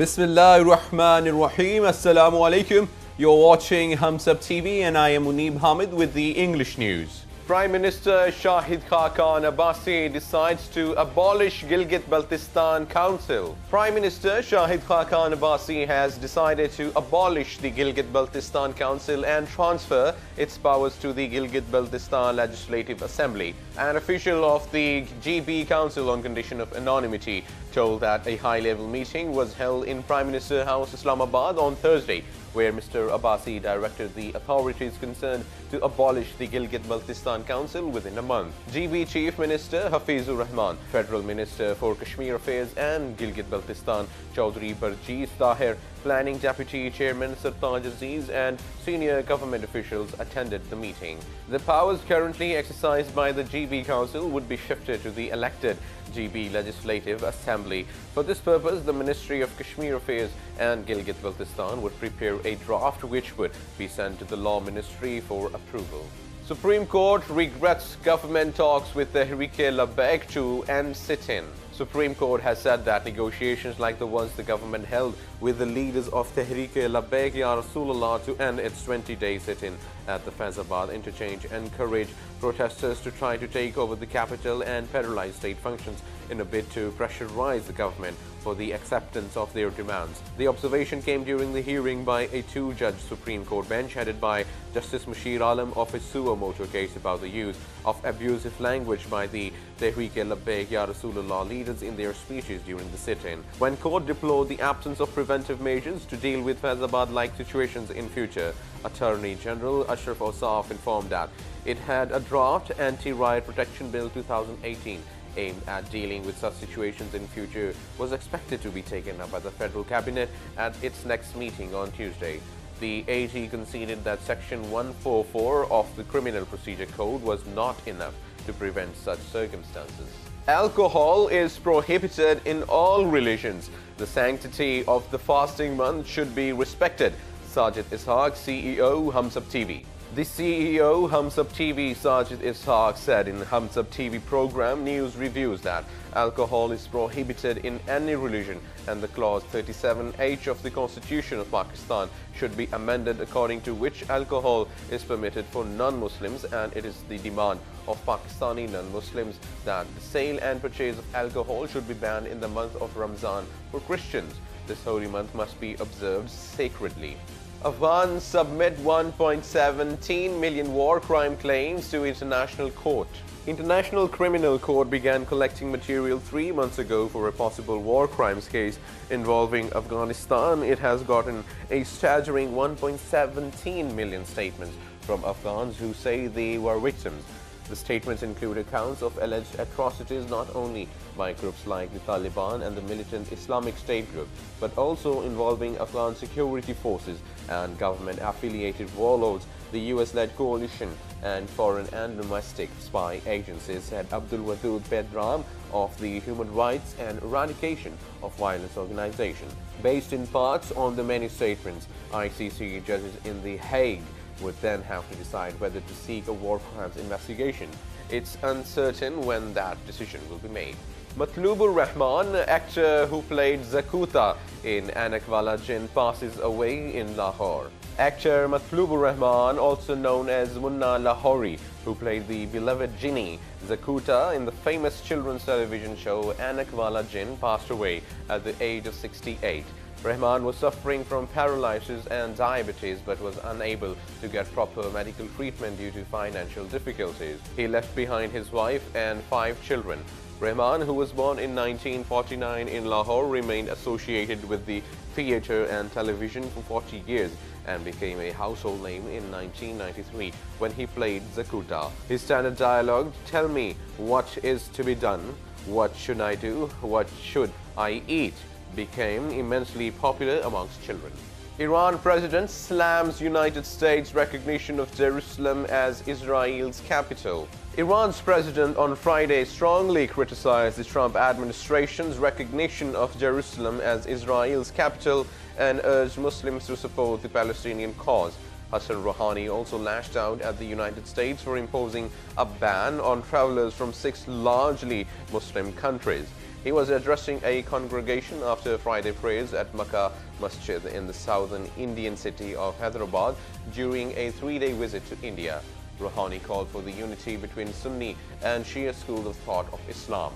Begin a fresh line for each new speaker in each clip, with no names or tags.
Bismillahir Rahmanir Rahim. Assalamu alaikum. You're watching Humsab TV and I am Muneeb Hamid with the English news. Prime Minister Shahid Khaqan Abbasi decides to abolish Gilgit-Baltistan Council. Prime Minister Shahid Khaqan Abbasi has decided to abolish the Gilgit-Baltistan Council and transfer its powers to the Gilgit-Baltistan Legislative Assembly. An official of the GB Council on condition of anonymity told that a high-level meeting was held in Prime Minister House Islamabad on Thursday, where Mr. Abbasi directed the authorities concerned to abolish the Gilgit-Baltistan Council within a month. GB Chief Minister Hafizur Rahman, Federal Minister for Kashmir Affairs and Gilgit-Baltistan Chaudhry Parjeez Tahir, Planning Deputy Chairman Sartaj Aziz and senior government officials attended the meeting. The powers currently exercised by the GB Council would be shifted to the elected GB Legislative Assembly. For this purpose, the Ministry of Kashmir Affairs and Gilgit-Baltistan would prepare a draft which would be sent to the Law Ministry for approval. Supreme Court regrets government talks with Tehreek-e-Labbaik to end sit-in. Supreme Court has said that negotiations like the ones the government held with the leaders of Tehreek-e-Labbaik Ya Rasulullah to end its 20-day sit-in at the Faizabad interchange encourage protesters to try to take over the capital and paralyze state functions in a bid to pressurize the government for the acceptance of their demands. The observation came during the hearing by a two-judge Supreme Court bench headed by Justice Mushir Alam of a suo motu case about the use of abusive language by the Tehreek-e-Labbaik Ya Rasulullah leaders in their speeches during the sit-in. When court deplored the absence of preventive measures to deal with Faizabad-like situations in future, Attorney General Ashraf Osaf informed that it had a draft Anti-Riot Protection Bill 2018 aimed at dealing with such situations in future was expected to be taken up by the Federal Cabinet at its next meeting on Tuesday. The AG conceded that Section 144 of the Criminal Procedure Code was not enough to prevent such circumstances. Alcohol is prohibited in all religions. The sanctity of the fasting month should be respected. Sajid Ishaq, CEO, Humsab TV. The CEO, Humsab TV, Sajid Ishaq, said in Humsab TV program News Reviews that alcohol is prohibited in any religion and the clause 37H of the Constitution of Pakistan should be amended according to which alcohol is permitted for non-Muslims, and it is the demand of Pakistani non-Muslims that the sale and purchase of alcohol should be banned in the month of Ramzan for Christians. This holy month must be observed sacredly. Afghans submit 1.17 million war crime claims to International Court. International Criminal Court began collecting material 3 months ago for a possible war crimes case involving Afghanistan. It has gotten a staggering 1.17 million statements from Afghans who say they were victims. The statements include accounts of alleged atrocities not only by groups like the Taliban and the militant Islamic State group, but also involving Afghan security forces and government-affiliated warlords, the US-led coalition, and foreign and domestic spy agencies, said Abdul Wadud Pedram of the Human Rights and Eradication of Violence Organization. Based in parts on the many statements, ICC judges in The Hague would then have to decide whether to seek a war crimes investigation. It's uncertain when that decision will be made. Matlubur Rahman, actor who played Zakuta in Anak Wala Jinn, passes away in Lahore. Actor Matlubur Rahman, also known as Munna Lahori, who played the beloved Jinni Zakuta in the famous children's television show Anak Wala Jinn, passed away at the age of 68. Rahman was suffering from paralysis and diabetes but was unable to get proper medical treatment due to financial difficulties. He left behind his wife and 5 children. Rahman, who was born in 1949 in Lahore, remained associated with the theatre and television for 40 years and became a household name in 1993 when he played Zakuta. His standard dialogue, "Tell me what is to be done, what should I do, what should I eat?" became immensely popular amongst children. Iran president slams United States recognition of Jerusalem as Israel's capital. Iran's president on Friday strongly criticized the Trump administration's recognition of Jerusalem as Israel's capital and urged Muslims to support the Palestinian cause. Hassan Rouhani also lashed out at the United States for imposing a ban on travelers from 6 largely Muslim countries. He was addressing a congregation after Friday prayers at Makkah Masjid in the southern Indian city of Hyderabad during a three-day visit to India. Rouhani called for the unity between Sunni and Shia schools of thought of Islam.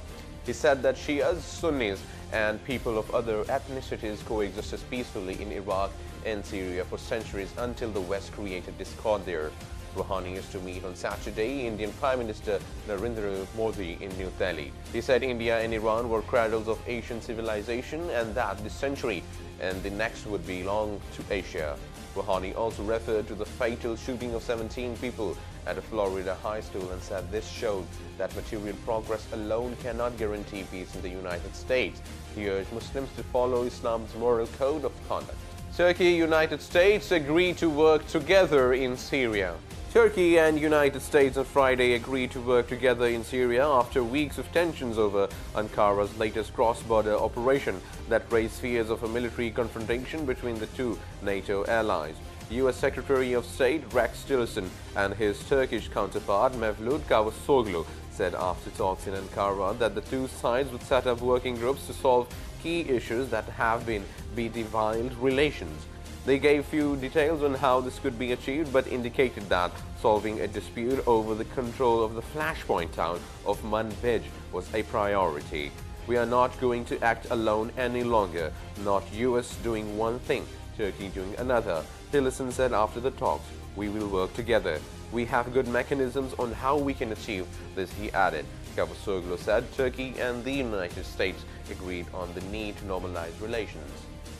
He said that Shias, Sunnis and people of other ethnicities coexisted peacefully in Iraq and Syria for centuries until the West created discord there. Rouhani is to meet on Saturday Indian Prime Minister Narendra Modi in New Delhi. He said India and Iran were cradles of Asian civilization and that this century and the next would belong to Asia. Rouhani also referred to the fatal shooting of 17 people at a Florida high school and said this showed that material progress alone cannot guarantee peace in the United States. He urged Muslims to follow Islam's moral code of conduct. Turkey and United States agreed to work together in Syria. Turkey and United States on Friday agreed to work together in Syria after weeks of tensions over Ankara's latest cross-border operation that raised fears of a military confrontation between the two NATO allies. U.S. Secretary of State Rex Tillerson and his Turkish counterpart Mevlut Cavusoglu said after talks in Ankara that the two sides would set up working groups to solve key issues that have been bedeviled relations. They gave few details on how this could be achieved but indicated that solving a dispute over the control of the flashpoint town of Manbij was a priority. We are not going to act alone any longer, not US doing one thing, Turkey doing another, Tillerson said after the talks. We will work together. We have good mechanisms on how we can achieve this, he added. Cavusoglu said Turkey and the United States agreed on the need to normalize relations.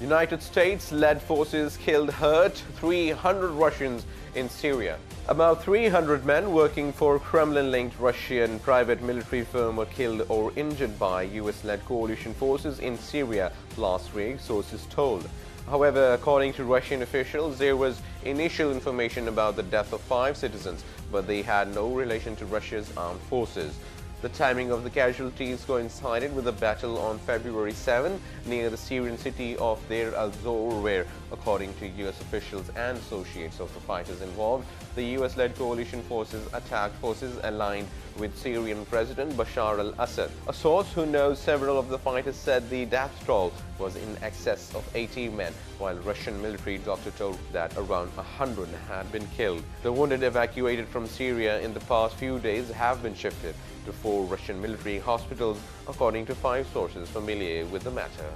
United States-led forces killed, hurt 300 Russians in Syria. About 300 men working for Kremlin-linked Russian private military firm were killed or injured by US-led coalition forces in Syria last week, sources told. However, according to Russian officials, there was initial information about the death of 5 citizens, but they had no relation to Russia's armed forces. The timing of the casualties coincided with a battle on February 7 near the Syrian city of Deir al-Zor, where, according to U.S. officials and associates of the fighters involved, the U.S.-led coalition forces attacked forces aligned with Syrian President Bashar al-Assad. A source who knows several of the fighters said the death toll was in excess of 80 men, while Russian military doctor told that around 100 had been killed. The wounded evacuated from Syria in the past few days have been shifted to 4 Russian military hospitals, according to 5 sources familiar with the matter.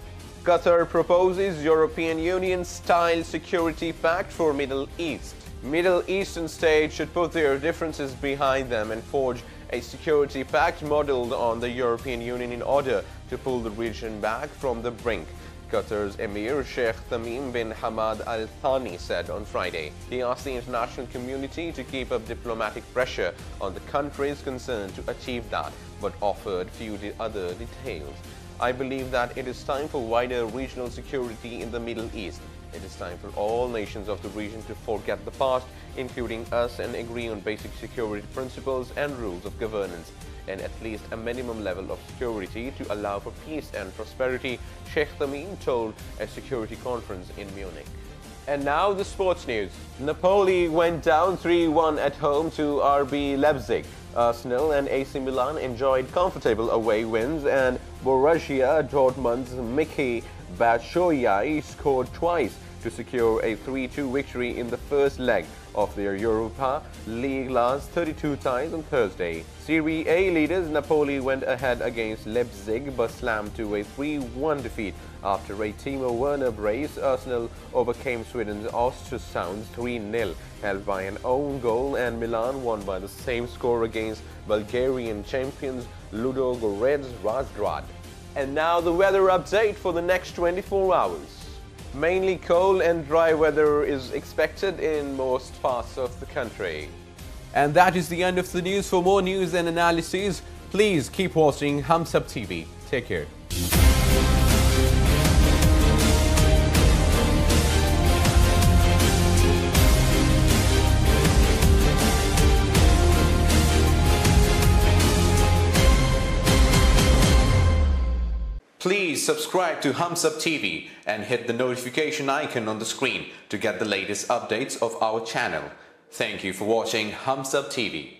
Qatar proposes European Union-style security pact for Middle East. Middle Eastern states should put their differences behind them and forge a security pact modeled on the European Union in order to pull the region back from the brink, Qatar's Emir Sheikh Tamim bin Hamad Al Thani said on Friday. He asked the international community to keep up diplomatic pressure on the countries concerned to achieve that, but offered few other details. I believe that it is time for wider regional security in the Middle East. It is time for all nations of the region to forget the past, including us, and agree on basic security principles and rules of governance, and at least a minimum level of security to allow for peace and prosperity, Sheikh Tamim told a security conference in Munich. And now the sports news. Napoli went down 3-1 at home to RB Leipzig. Arsenal and AC Milan enjoyed comfortable away wins, and Borussia Dortmund's Michy Batshuayi scored twice to secure a 3-2 victory in the first leg of their Europa League last 32 ties on Thursday. Serie A leaders Napoli went ahead against Leipzig but slammed to a 3-1 defeat after a Timo Werner brace. Arsenal overcame Sweden's Ostersunds 3-0, held by an own goal, and Milan won by the same score against Bulgarian champions Ludo Goretz Razgrad. And now the weather update for the next 24 hours. Mainly cold and dry weather is expected in most parts of the country. And that is the end of the news. For more news and analyses, please keep watching Humsab TV. Take care. Please subscribe to Humsab TV and hit the notification icon on the screen to get the latest updates of our channel. Thank you for watching Humsab TV.